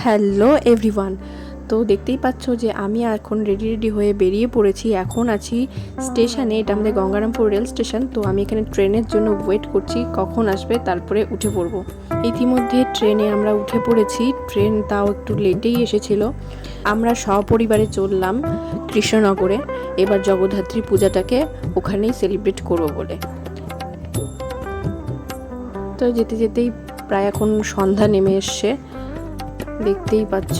Hello everyone. তো দেখতেই পাচ্ছ যে আমি এখন রেডি হয়ে বেরিয়ে পড়েছি। এখন আছি স্টেশনে, এটা আমাদের গঙ্গারামপুর রেল স্টেশন। তো আমি এখানে ট্রেনের জন্য ওয়েট করছি কখন আসবে, তারপরে উঠে পড়বো। ইতিমধ্যে ট্রেনে আমরা উঠে পড়েছি। ট্রেন তাও একটু লেটেই এসেছিল। আমরা সপরিবারে চললাম কৃষ্ণনগরে, এবার জগদ্ধাত্রী পূজাটাকে ওখানেই সেলিব্রেট করবো বলে। তো যেতে যেতেই প্রায় এখন সন্ধ্যা নেমে এসছে, দেখতেই পাচ্ছ।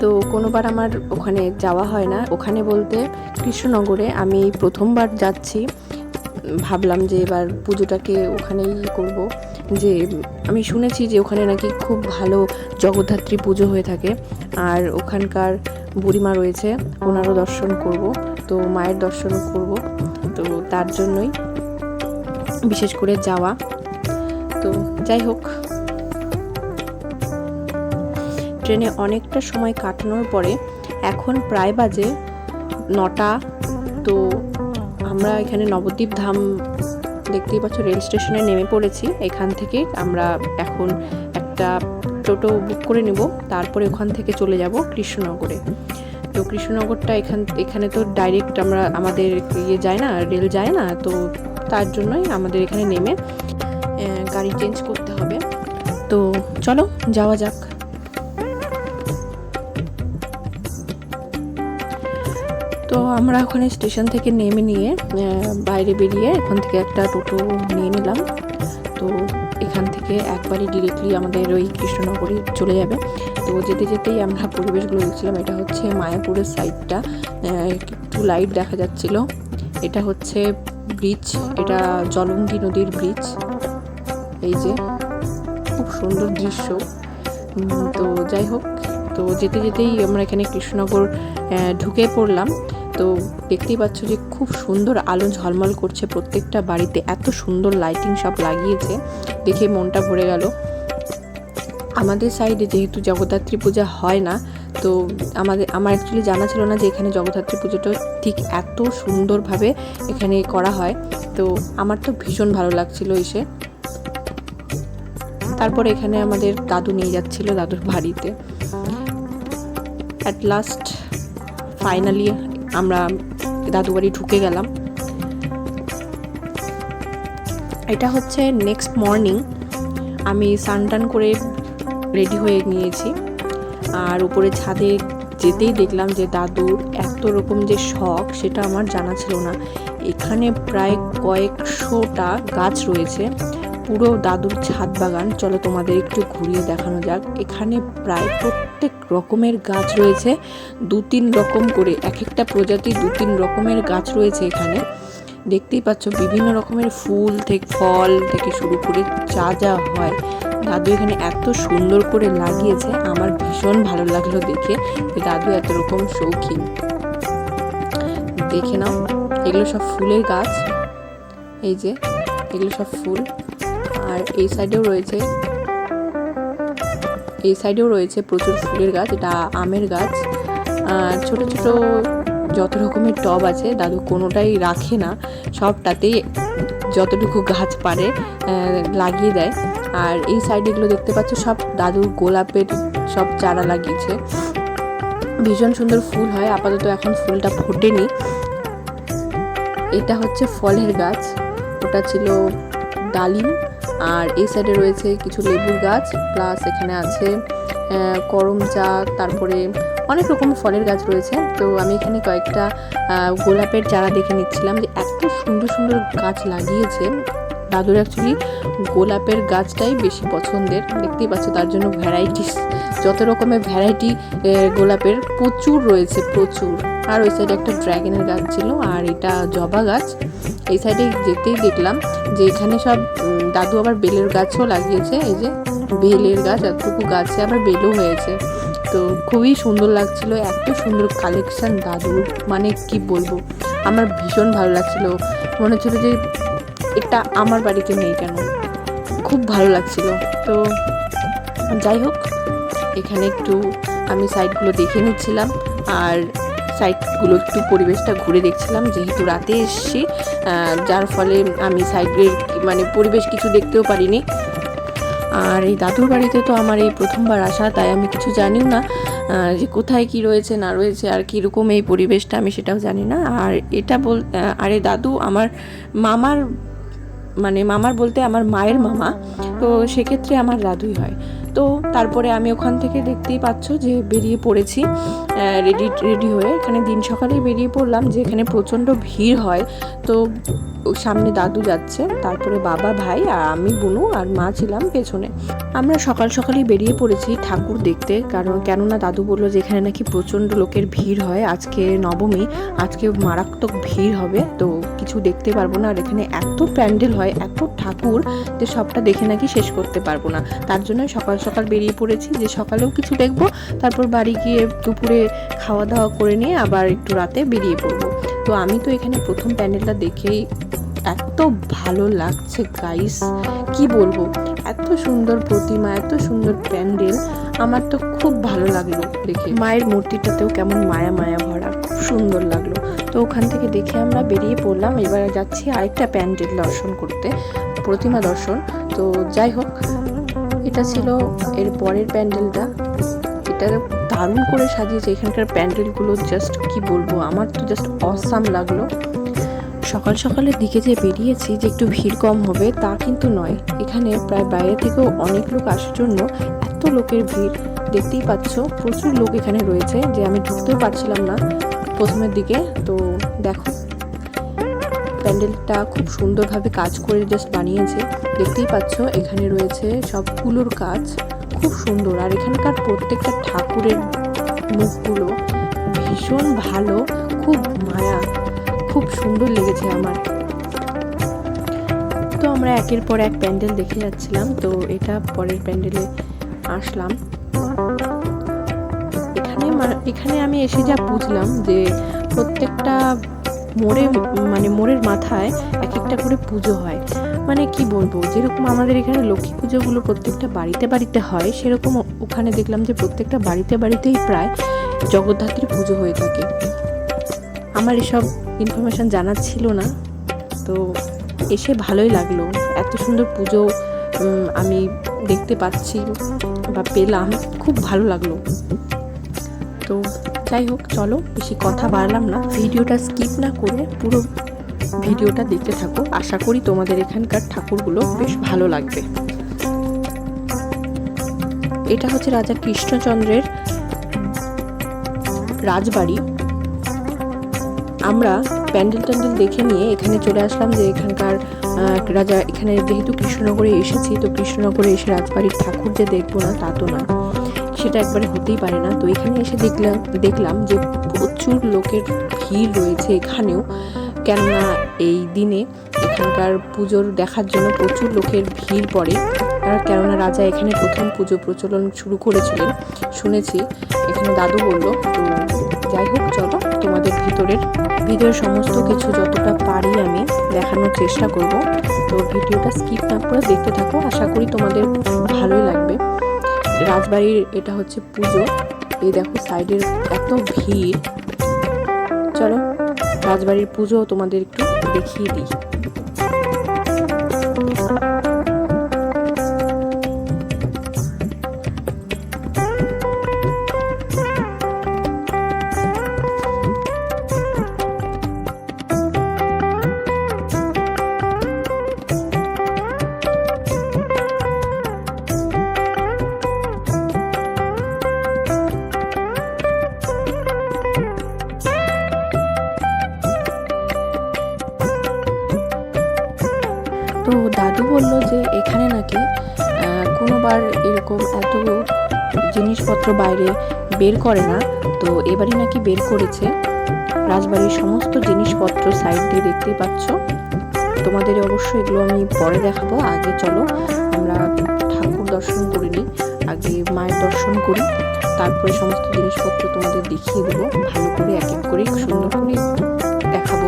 তো কোনোবার আমার ওখানে যাওয়া হয় না, ওখানে বলতে কৃষ্ণনগরে আমি প্রথমবার যাচ্ছি। ভাবলাম যে এবার পুজোটাকে ওখানেই করব। যে আমি শুনেছি যে ওখানে নাকি খুব ভালো জগদ্ধাত্রী পুজো হয়ে থাকে, আর ওখানকার বুড়িমা রয়েছে, ওনারও দর্শন করব, তো মায়ের দর্শন করব। তো তার জন্যই বিশেষ করে যাওয়া। তো যাই হোক, ট্রেনে অনেকটা সময় কাটানোর পরে এখন প্রায় বাজে 9টা। তো আমরা এখানে নবদ্বীপ ধাম দেখতেই পাচ্ছ, রেল স্টেশনে নেমে পড়েছি। এখান থেকে আমরা এখন একটা টোটো বুক করে নেব, তারপরে ওখান থেকে চলে যাব কৃষ্ণনগরে। তো কৃষ্ণনগরটা এখানে তো ডাইরেক্ট আমাদের যায় না, রেল যায় না, তো তার জন্যই আমাদের এখানে নেমে গাড়ি চেঞ্জ করতে হবে। তো চলো যাওয়া যাক। তো আমরা ওখানে স্টেশন থেকে নেমে নিয়ে বাইরে বেরিয়ে এখান থেকে একটা টোটো নিয়ে নিলাম। তো এখান থেকে একবারই ডিরেক্টলি আমাদের ওই কৃষ্ণনগরে চলে যাবে। তো যেতে যেতেই আমরা পরিবেশগুলো দেখছিলাম। এটা হচ্ছে মায়াপুরের সাইডটা, একটু লাইট দেখা যাচ্ছিল। এটা হচ্ছে ব্রিজ, এটা জলঙ্গি নদীর ব্রিজ। এই যে খুব সুন্দর দৃশ্য। তো যাই হোক, তো যেতে যেতেই আমরা এখানে কৃষ্ণনগর ঢুকে পড়লাম। তো দেখতেই পাচ্ছ যে খুব সুন্দর আলো ঝলমল করছে, প্রত্যেকটা বাড়িতে এত সুন্দর লাইটিং সব লাগিয়েছে, দেখে মনটা ভরে গেল। আমাদের সাইডে যেহেতু জগদ্ধাত্রী পূজা হয় না, তো আমার অ্যাকচুয়ালি জানা ছিল না যে এখানে জগদ্ধাত্রী পুজোটা ঠিক এত সুন্দরভাবে এখানে করা হয়। তো আমার তো ভীষণ ভালো লাগছিল এসে। তারপরে এখানে আমাদের দাদু নিয়ে যাচ্ছিল দাদুর বাড়িতে। অ্যাট লাস্ট ফাইনালি আমরা দাদু বাড়ি ঢুকে গেলাম। এটা হচ্ছে নেক্সট মর্নিং। আমি স্নান করে রেডি হয়ে নিয়েছি, আর উপরে ছাদে যেতেই দেখলাম যে দাদুর এত রকম যে শখ সেটা আমার জানা ছিল না। এখানে প্রায় কয়েকশোটা গাছ রয়েছে, পুরো দাদুর ছাদ বাগান। চলো তোমাদের একটু ঘুরিয়ে দেখানো যাক। এখানে প্রায় প্রত্যেক রকমের গাছ রয়েছে, 2-3 রকম করে, এক একটা প্রজাতি 2-3 রকমের গাছ রয়েছে এখানে। দেখতেই পাচ্ছ বিভিন্ন রকমের ফুল থেকে ফল থেকে শুরু করে যা হয় দাদু এখানে এত সুন্দর করে লাগিয়েছে। আমার ভীষণ ভালো লাগলো দেখে যে দাদু এত রকম শৌখিন। দেখে নাও, এগুলো সব ফুলের গাছ। এই যে এগুলো সব ফুল। আর এই সাইডেও রয়েছে প্রচুর ফুলের গাছ। এটা আমের গাছ। ছোট ছোট যত রকমের টব আছে দাদু কোনোটাই রাখে না, সবটাতেই যতটুকু গাছ পারে লাগিয়ে দেয়। আর এই সাইডেগুলো দেখতে পাচ্ছ সব দাদুর গোলাপের সব চারা লাগিয়েছে, ভীষণ সুন্দর ফুল হয়। আপাতত এখন ফুলটা ফোটেনি। এটা হচ্ছে ফলের গাছ, ওটা ছিল ডালিম। আর এই সাইডে রয়েছে কিছু লেবুর গাছ, প্লাস এখানে আছে করমচা, তারপরে অনেক রকম ফলের গাছ রয়েছে। তো আমি এখানে কয়েকটা গোলাপের চারা দেখে নিচ্ছিলাম যে এত সুন্দর সুন্দর গাছ লাগিয়েছে। দাদুর অ্যাকচুয়ালি গোলাপের গাছটাই বেশি পছন্দের, দেখতেই পাচ্ছ। তার জন্য যত রকমের ভ্যারাইটি গোলাপের প্রচুর রয়েছে, প্রচুর। আর ওই সাইডে একটা ড্রাগনের গাছ ছিল, আর এটা জবা গাছ। এই সাইডে যেতেই দেখলাম যে এখানে সব দাদু আবার বেলের গাছও লাগিয়েছে। এই যে বেলের গাছ, এতটুকু গাছে আবার বেলও হয়েছে। তো খুবই সুন্দর লাগছিল, এত সুন্দর কালেকশন দাদুর, মানে কি বলবো, আমার ভীষণ ভালো লাগছিল। মনে হচ্ছিল যে এটা আমার বাড়িতে নেই কেন, খুব ভালো লাগছিল। তো যাই হোক, এখানে একটু আমি সাইডগুলো দেখে নিচ্ছিলাম, আর সাইডগুলো একটু পরিবেশটা ঘুরে দেখছিলাম, যেহেতু রাতে এসেছি, যার ফলে আমি সাইডের মানে পরিবেশ কিছু দেখতেও পারিনি। আর এই দাদুর বাড়িতে তো আমার এই প্রথমবার আসা, তাই আমি কিছু জানিও না যে কোথায় কি রয়েছে না রয়েছে আর কীরকম এই পরিবেশটা, আমি সেটাও জানি না। আর এটা আর এই দাদু আমার মামার বলতে আমার মায়ের মামা, তো সেক্ষেত্রে আমার দাদুই হয়। তো তারপরে আমি ওখান থেকে দেখতেই পাচ্ছ যে বেরিয়ে পড়েছি রেডি হয়ে। এখানে দিন সকালেই বেরিয়ে পড়লাম, যে এখানে প্রচণ্ড ভিড় হয়। তো সামনে দাদু যাচ্ছে, তারপরে বাবা, ভাই আর আমি, বুনু আর মা ছিলাম পেছনে। আমরা সকাল সকালই বেরিয়ে পড়েছি ঠাকুর দেখতে, কেননা দাদু বললো যে এখানে নাকি প্রচণ্ড লোকের ভিড় হয়, আজকে নবমী, আজকে মারাত্মক ভিড় হবে, তো কিছু দেখতে পারবো না। আর এখানে এত প্যান্ডেল হয়, এত ঠাকুর, যে সবটা দেখে নাকি শেষ করতে পারবো না। তার জন্য সকাল সকাল বেরিয়ে পড়েছি যে সকালেও কিছু দেখবো, তারপর বাড়ি গিয়ে দুপুরে খাওয়া দাওয়া করে নিয়ে আবার একটু রাতে বেরিয়ে পড়বো। তো আমি তো এখানে প্রথম প্যান্ডেলটা দেখেই এত ভালো লাগছে গাইস, কি বলবো, এত সুন্দর প্রতিমা, এত সুন্দর প্যান্ডেল, আমার তো খুব ভালো লাগলো দেখে। মায়ের মূর্তিটাতেও কেমন মায়া মায়া ভরা, খুব সুন্দর লাগলো। তো ওখান থেকে দেখে আমরা বেরিয়ে পড়লাম, এবারে যাচ্ছি আরেকটা প্যান্ডেল দর্শন করতে, প্রতিমা দর্শন। তো যাই হোক, এটা ছিল এর পরের প্যান্ডেলটা। এটা দারুণ করে সাজিয়েছে এখানকার প্যান্ডেলগুলো, জাস্ট কি বলবো, আমার তো জাস্ট অসাম লাগলো। সকাল সকালের দিকে যে বেরিয়েছি যে একটু ভিড় কম হবে, তা কিন্তু নয়। এখানে প্রায় বাইরে থেকেও অনেক লোক আসার জন্য এত লোকের ভিড়, দেখতেই পাচ্ছ প্রচুর লোক এখানে রয়েছে, যে আমি ঢুকতেও পারছিলাম না প্রথমের দিকে। তো দেখো প্যান্ডেলটা খুব সুন্দরভাবে কাজ করে জাস্ট বানিয়েছে, দেখতেই পাচ্ছ এখানে রয়েছে সবগুলোর কাজ খুব সুন্দর। আর এখানকার প্রত্যেকটা ঠাকুরের মুখগুলো ভীষণ ভালো, খুব মায়া, খুব সুন্দর লেগেছে আমার। তো আমরা একের পর এক প্যান্ডেল দেখে যাচ্ছিলাম, তো এটা পরের প্যান্ডেলে আসলাম। এখানে আমি এসে যা বুঝলাম যে প্রত্যেকটা মোড়ের মাথায় এক একটা করে পুজো হয়। মানে কি বলবো, যেরকম আমাদের এখানে লক্ষ্মী পুজোগুলো প্রত্যেকটা বাড়িতে বাড়িতে হয়, সেরকম ওখানে দেখলাম যে প্রত্যেকটা বাড়িতে বাড়িতেই প্রায় জগদ্ধাত্রী পুজো হয়ে থাকে। আমার এসব ইনফরমেশান জানা ছিল না, তো এসে ভালোই লাগলো, এত সুন্দর পুজো আমি দেখতে পাচ্ছি বা পেলাম, খুব ভালো লাগলো। তো যাই হোক, চলো বেশি কথা বাড়লাম না, ভিডিওটা স্কিপ না করে পুরো ভিডিওটা দেখতে থাকো, আশা করি তোমাদের এখানকার ঠাকুরগুলো বেশ ভালো লাগবে। এটা হচ্ছে রাজা কৃষ্ণচন্দ্রের রাজবাড়ি। আমরা প্যান্ডেল ট্যান্ডেল দেখে নিয়ে এখানে চলে আসলাম, যে এখানকার রাজা, এখানে যেহেতু কৃষ্ণনগরে এসেছি, তো কৃষ্ণনগরে এসে রাজবাড়ির ঠাকুর যে দেখবো না তা তো না, সেটা একবারে হতেই পারে না। তো এখানে এসে দেখলাম যে প্রচুর লোকের ভিড় রয়েছে এখানেও, কেননা এই দিনে এখানকার পুজোর দেখার জন্য প্রচুর লোকের ভিড় পড়ে। আর কেননা রাজা এখানে প্রথম পুজো প্রচলন শুরু করেছিলেন শুনেছি, এখানে দাদু বললো। তো যাই হোক, চলো তোমাদের ভিতরের সমস্ত কিছু যতটা পারি আমি দেখানোর চেষ্টা করব। তো ভিডিওটা স্কিপ না করে দেখতে থাকো, আশা করি তোমাদের ভালোই লাগবে। রাজবাড়ির এটা হচ্ছে পুজো, এই দেখো সাইডের এত ভিড়। চলো রাজবাড়ির পুজো তোমাদের একটু দেখিয়ে দিই। তো দাদু বললো যে এখানে নাকি কোনোবার এরকম এত জিনিসপত্র বাইরে বের করে না, তো এবারই নাকি বের করেছে। রাজবাড়ির সমস্ত জিনিসপত্র সাইড দিয়ে দেখতেই পাচ্ছ, তোমাদের অবশ্যই এগুলো আমি পরে দেখাবো। আগে চলো আমরা ঠাকুর দর্শন করে নিই, আগে মায়ের দর্শন করি, তারপরে সমস্ত জিনিসপত্র তোমাদের দেখিয়ে দেবো ভালো করে, এক এক করে সুন্দর করে দেখাবো।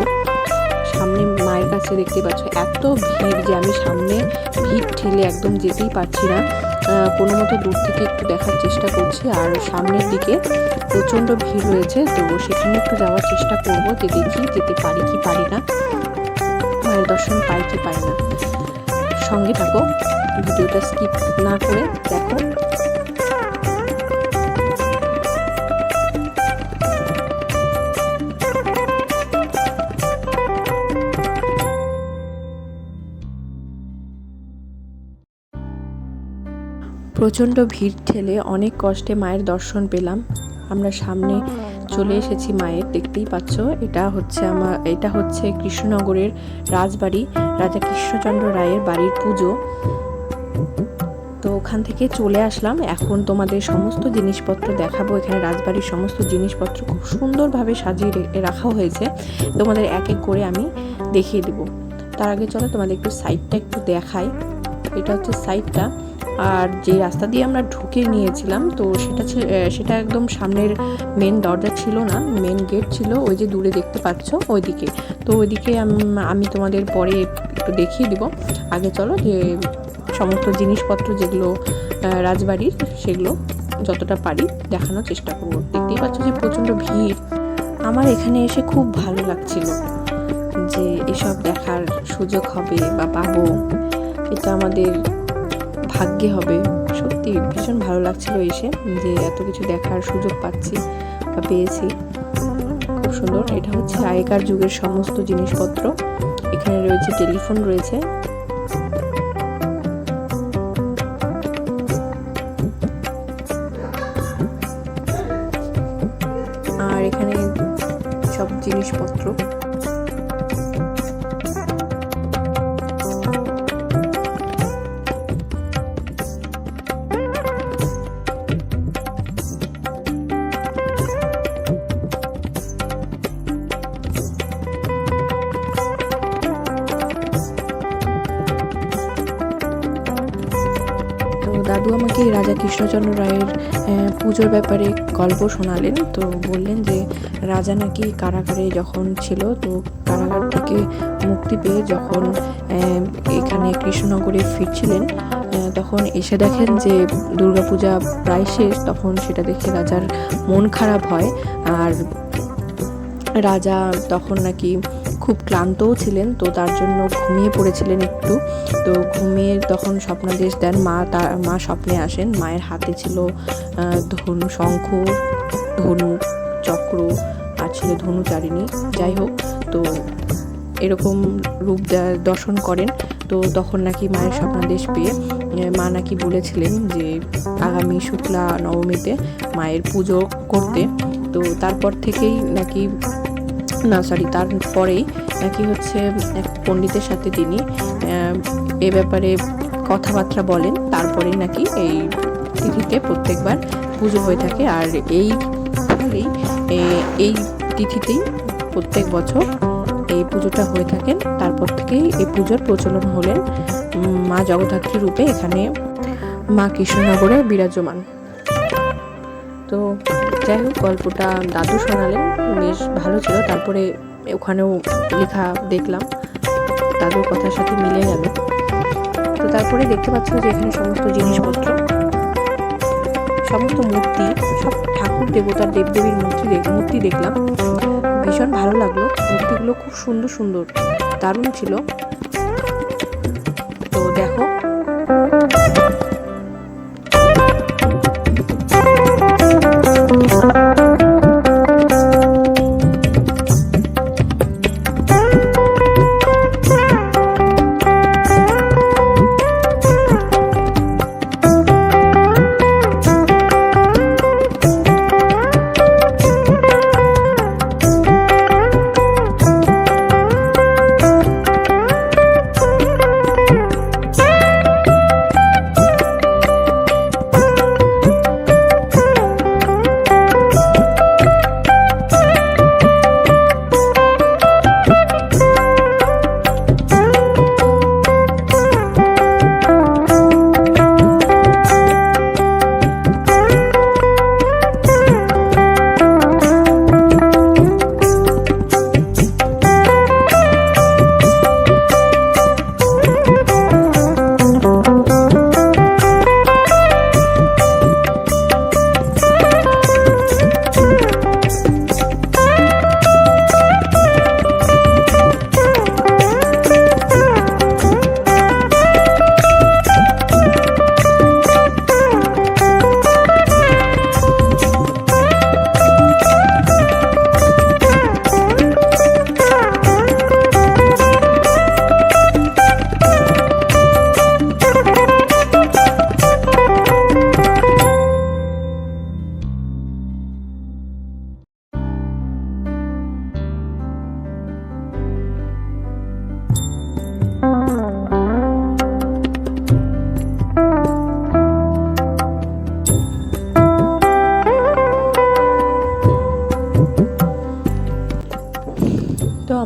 সামনে মায়ের কাছে দেখতে পাচ্ছ এত ভিড় যে আমি সামনে ভিড় ঠেলে একদম যেতেই পারছি না, কোনো মতো দূর থেকে একটু দেখার চেষ্টা করছি। আর সামনের দিকে প্রচণ্ড ভিড় রয়েছে, তো সেখানে একটু যাওয়ার চেষ্টা করব, যে দেখি যেতে পারি কি পারি না, মায়ের দর্শন পাই কি পারি না। সঙ্গে থাকো। ভিডিওটা স্কিপ না করে দেখো। প্রচণ্ড ভিড় ঠেলে অনেক কষ্টে মায়ের দর্শন পেলাম। আমরা সামনে চলে এসেছি মায়ের, দেখতেই পাচ্ছ। এটা হচ্ছে কৃষ্ণনগরের রাজবাড়ি, রাজা কৃষ্ণচন্দ্র রায়ের বাড়ির পুজো। তো ওখান থেকে চলে আসলাম। এখন তোমাদের সমস্ত জিনিসপত্র দেখাবো। এখানে রাজবাড়ির সমস্ত জিনিসপত্র খুব সুন্দরভাবে সাজিয়ে রাখা হয়েছে, তোমাদের এক এক করে আমি দেখিয়ে দেবো। তার আগে চলো তোমাদের একটু সাইডটা একটু দেখাই। এটা হচ্ছে সাইডটা। আর যে রাস্তা দিয়ে আমরা ঢুকে নিয়েছিলাম, তো সেটা একদম সামনের মেন দরজা ছিল না, মেন গেট ছিল ওই যে দূরে দেখতে পাচ্ছ ওইদিকে। তো ওইদিকে আমি তোমাদের পরে একটু দেখিয়ে দিব। আগে চলো যে সমস্ত জিনিসপত্র যেগুলো রাজবাড়ির, সেগুলো যতটা পারি দেখানোর চেষ্টা করবো। দেখতেই পাচ্ছ যে প্রচণ্ড ভিড়। আমার এখানে এসে খুব ভালো লাগছিল যে এসব দেখার সুযোগ হবে বা পাবো, এটা আমাদের ভাগ্যে হবে। সত্যি ভীষণ ভালো লাগছিল এসে, যে এত কিছু দেখার সুযোগ পাচ্ছি বা পেয়েছি। খুব সুন্দর। এটা হচ্ছে আগেকার যুগের সমস্ত জিনিসপত্র। এখানে রয়েছে টেলিফোন রয়েছে, আর এখানে সব জিনিসপত্র। দাদু আমাকে রাজা কৃষ্ণচন্দ্র রায়ের পুজোর ব্যাপারে গল্প শোনালেন। তো বললেন যে রাজা নাকি কারাগারে যখন ছিল, তো কারাগার থেকে মুক্তি পেয়ে যখন এখানে কৃষ্ণনগরে ফিরছিলেন, তখন এসে দেখেন যে দুর্গাপূজা প্রায় শেষ। তখন সেটা দেখে রাজার মন খারাপ হয়। আর রাজা তখন নাকি খুব ক্লান্তও ছিলেন, তো তার জন্য ঘুমিয়ে পড়েছিলেন একটু। তো ঘুমিয়ে তখন স্বপ্নাদেশ দেন মা স্বপ্নে আসেন। মায়ের হাতে ছিল শঙ্খ, ধনু, চক্র, আর ছিল ধনুচারিণী। যাই হোক, তো এরকম রূপ দর্শন করেন। তো তখন নাকি মায়ের স্বপ্নাদেশ পেয়ে মা নাকি বলেছিলেন যে আগামী শুক্লা নবমীতে মায়ের পুজো করতে। তো তারপর থেকেই নাকি তারপরেই নাকি হচ্ছে এক পণ্ডিতের সাথে তিনি এ ব্যাপারে কথাবার্তা বলেন। তারপরেই নাকি এই তিথিতে প্রত্যেকবার পুজো হয়ে থাকে। আর এই তিথিতেই প্রত্যেক বছর এই পুজোটা হয়ে থাকেন। তারপর থেকেই এই পুজোর প্রচলন হলেন মা জগদ্ধাত্রী রূপে এখানে মা কৃষ্ণনগরে বিরাজমান। তো যাই হোক, গল্পটা দাদু শোনালেন, বেশ ভালো ছিল। তারপরে ওখানেও লেখা দেখলাম, দাদুর কথার সাথে মিলে গেল। তো তারপরে দেখতে পাচ্ছ যে এখানে সমস্ত জিনিসপত্র, সমস্ত মূর্তি, সব ঠাকুর দেবতার দেবদেবীর মূর্তি দেখলাম। ভীষণ ভালো লাগলো। মূর্তিগুলো খুব সুন্দর সুন্দর, দারুণ ছিল। তো দেখো,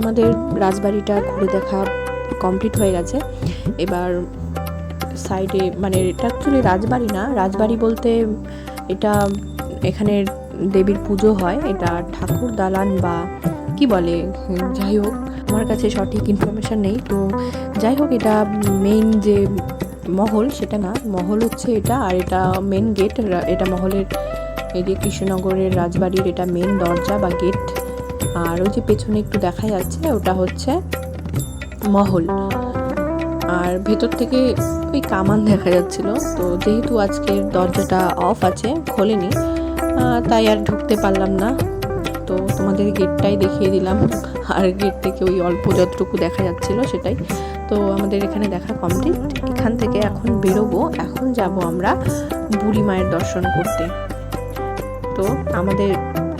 আমাদের রাজবাড়িটা ঘুরে দেখা কমপ্লিট হয়ে গেছে। এবার সাইডে মানে এটা অ্যাকচুয়ালি রাজবাড়ি না, রাজবাড়ি বলতে এটা এখানে দেবীর পুজো হয়, এটা ঠাকুর দালান বা কি বলে, যাই হোক আমার কাছে সঠিক ইনফরমেশান নেই। তো যাই হোক, এটা মেইন যে মহল সেটা না, মহল হচ্ছে এটা, আর এটা মেন গেট। এটা মহলের এই যে কৃষ্ণনগরের রাজবাড়ির এটা মেন দরজা বা গেট। আর ওই যে পেছনে একটু দেখা যাচ্ছে ওটা হচ্ছে মহল। আর ভেতর থেকে ওই কামান দেখা যাচ্ছিল। তো যেহেতু আজকের দরজাটা অফ আছে, খোলেনি, তাই আর ঢুকতে পারলাম না। তো তোমাদের গেটটাই দেখিয়ে দিলাম, আর গেট থেকে ওই অল্প যতটুকু দেখা যাচ্ছিল সেটাই। তো আমাদের এখানে দেখা কমপ্লিট। এখান থেকে এখন বেরোবো, এখন যাব আমরা বুড়ি মায়ের দর্শন করতে। তো আমাদের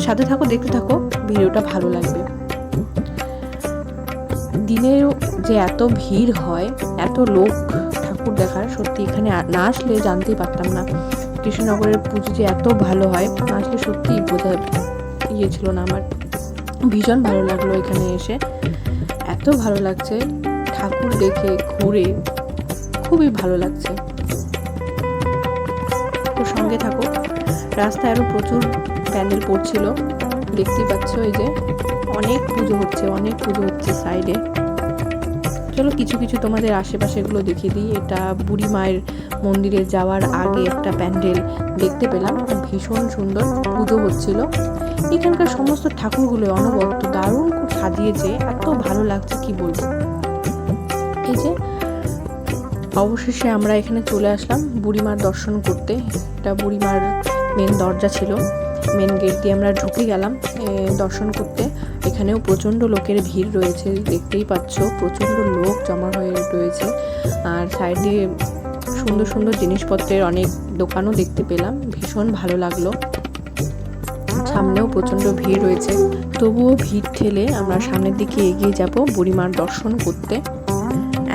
সাথে থাকো, দেখতে থাকো, ভিডিওটা ভালো লাগবে। দিনেও যে এত ভিড় হয়, এত লোক ঠাকুর দেখার, সত্যি এখানে না আসলে জানতেই পারতাম না কৃষ্ণনগরের পুজো যে এত ভালো হয়। না আসলে সত্যিই বোঝা ছিল না। আমার ভীষণ ভালো লাগলো এখানে এসে, এত ভালো লাগছে ঠাকুর দেখে ঘুরে, খুবই ভালো লাগছে। তো সঙ্গে থাকো। রাস্তায় আরও প্রচুর প্যান্ডেল পড়ছিল, দেখতেই পাচ্ছ। এই যে অনেক পুজো হচ্ছে সাইডে। চলো কিছু কিছু তোমাদের আশেপাশেগুলো দেখিয়ে দিই। এটা বুড়ি মায়ের মন্দিরে যাওয়ার আগে একটা প্যান্ডেল দেখতে পেলাম, ভীষণ সুন্দর পুজো হচ্ছিল। এখানকার সমস্ত ঠাকুরগুলো অনবদ্য দারুণ খুব সাজিয়েছে, এত ভালো লাগছে কি বলবো। এই যে অবশেষে আমরা এখানে চলে আসলাম বুড়িমার দর্শন করতে। এটা বুড়িমার মেন দরজা ছিল, মেন গেট দিয়ে আমরা ঢুকে গেলাম দর্শন করতে। এখানেও প্রচণ্ড লোকের ভিড় রয়েছে, দেখতেই পাচ্ছ, প্রচণ্ড লোক জমা হয়ে রয়েছে। আর সাইডে সুন্দর সুন্দর জিনিসপত্রের অনেক দোকানও দেখতে পেলাম, ভীষণ ভালো লাগলো। সামনেও প্রচণ্ড ভিড় রয়েছে, তবুও ভিড় ঠেলে আমরা সামনের দিকে এগিয়ে যাব বুড়িমার দর্শন করতে।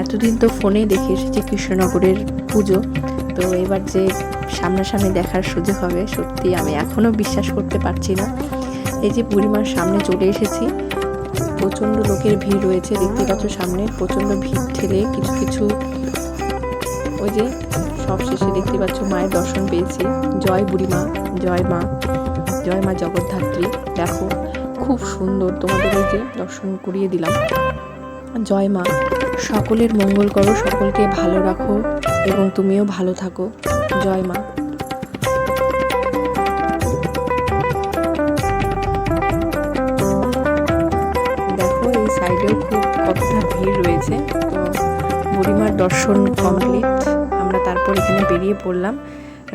এতদিন তো ফোনে দেখে এসেছি কৃষ্ণনগরের পুজো, তো এবার যে সামনাসামনি দেখার সুযোগ হবে, সত্যি আমি এখনও বিশ্বাস করতে পারছি না। এই যে বুড়িমার সামনে চলে এসেছি, প্রচণ্ড লোকের ভিড় রয়েছে, দেখতে পাচ্ছ সামনে প্রচণ্ড ভিড় ঠেলে কিছু কিছু ওই যে সব শেষে দেখতে পাচ্ছ মায়ের দর্শন পেয়েছি। জয় বুড়িমা, জয় মা, জয় মা জগদ্ধাত্রী। দেখো খুব সুন্দর, তোমাদের ওই যে দর্শন করিয়ে দিলাম। জয় মা, সকলের মঙ্গল করো, সকলকে ভালো রাখো এবং তুমিও ভালো থাকো। জয় মা। দেখো এই সাইডেও খুব কতটা ভিড় রয়েছে। তো বুড়িমার দর্শন কমপ্লিট, আমরা তারপর এখানে বেরিয়ে পড়লাম।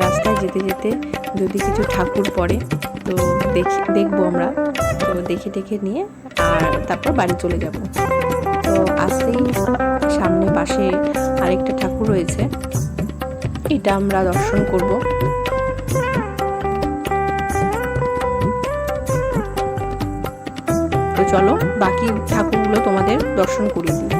রাস্তায় যেতে যেতে যদি কিছু ঠাকুর পড়ে তো দেখবো আমরা, তো দেখে নিয়ে আর তারপর বাড়ি চলে যাব। তো আসতেই সামনে পাশে আরেকটা ঠাকুর রয়েছে, এটা আমরা দর্শন করব। তো চলো বাকি ঠাকুরগুলো তোমাদের দর্শন করিয়ে দিই।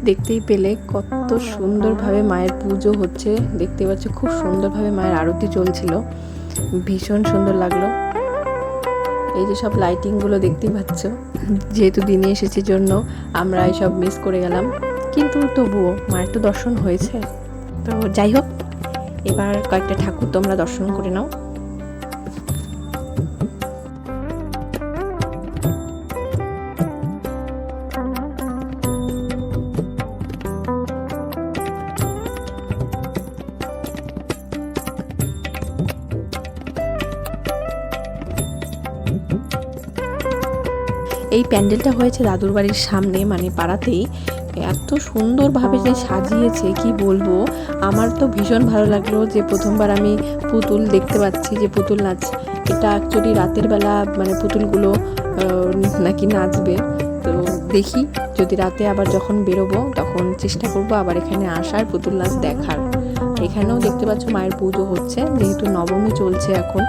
দেখতেই পেলে কত সুন্দরভাবে মায়ের পুজো হচ্ছে, দেখতে পাচ্ছ খুব সুন্দরভাবে মায়ের আরতি চলছিল। ভীষণ সুন্দর লাগলো। এই যে সব লাইটিংগুলো দেখতেই পাচ্ছ, যেহেতু দিনে এসেছে জন্য আমরা এইসব মিস করে গেলাম, কিন্তু তবুও মায়ের তো দর্শন হয়েছে। তো যাই হোক, এবার কয়েকটা ঠাকুর তোমরা দর্শন করে নাও। এই প্যান্ডেলটা হয়েছে দাদুর বাড়ির সামনে, মানে পাড়াতেই। এত সুন্দরভাবে যে সাজিয়েছে কি বলবো, আমার তো ভীষণ ভালো লাগলো যে প্রথমবার আমি পুতুল দেখতে পাচ্ছি, যে পুতুল নাচ। এটা অ্যাকচুয়ালি রাতের বেলা মানে পুতুলগুলো নাকি নাচবে। তো দেখি যদি রাতে আবার যখন বেরোবো তখন চেষ্টা করবো আবার এখানে আসার, পুতুল নাচ দেখার। এখানেও দেখতে পাচ্ছ মায়ের পুজো হচ্ছে, যেহেতু নবমী চলছে এখন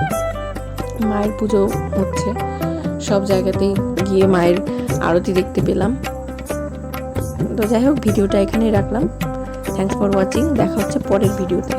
মায়ের পুজো হচ্ছে। সব জায়গাতেই গিয়ে মায়ের আরতি দেখতে পেলাম। তো যাই হোক, ভিডিওটা এখানেই রাখলাম। Thanks for watching. দেখা হচ্ছে পরের ভিডিওতে।